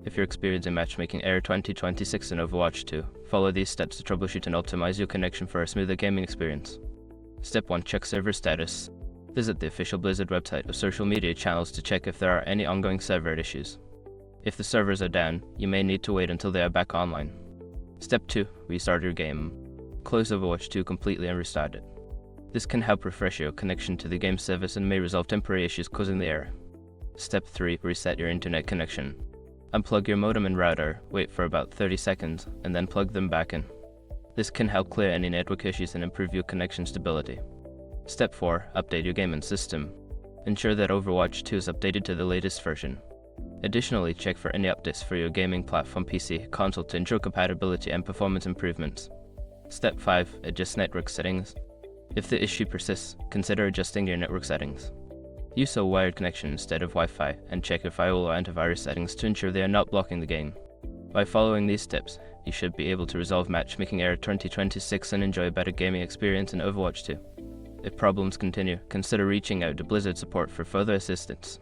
If you're experiencing Matchmaking Error 2026 in Overwatch 2, follow these steps to troubleshoot and optimize your connection for a smoother gaming experience. Step 1. Check server status. Visit the official Blizzard website or social media channels to check if there are any ongoing server issues. If the servers are down, you may need to wait until they are back online. Step 2. Restart your game. Close Overwatch 2 completely and restart it. This can help refresh your connection to the game service and may resolve temporary issues causing the error. Step 3. Reset your internet connection. Unplug your modem and router, wait for about 30 seconds, and then plug them back in. This can help clear any network issues and improve your connection stability. Step 4. Update your game and system. Ensure that Overwatch 2 is updated to the latest version. Additionally, check for any updates for your gaming platform PC, console to ensure compatibility and performance improvements. Step 5. Adjust network settings. If the issue persists, consider adjusting your network settings. Use a wired connection instead of Wi-Fi, and check your firewall or antivirus settings to ensure they are not blocking the game. By following these steps, you should be able to resolve Matchmaking Error 2026 and enjoy a better gaming experience in Overwatch 2. If problems continue, consider reaching out to Blizzard support for further assistance.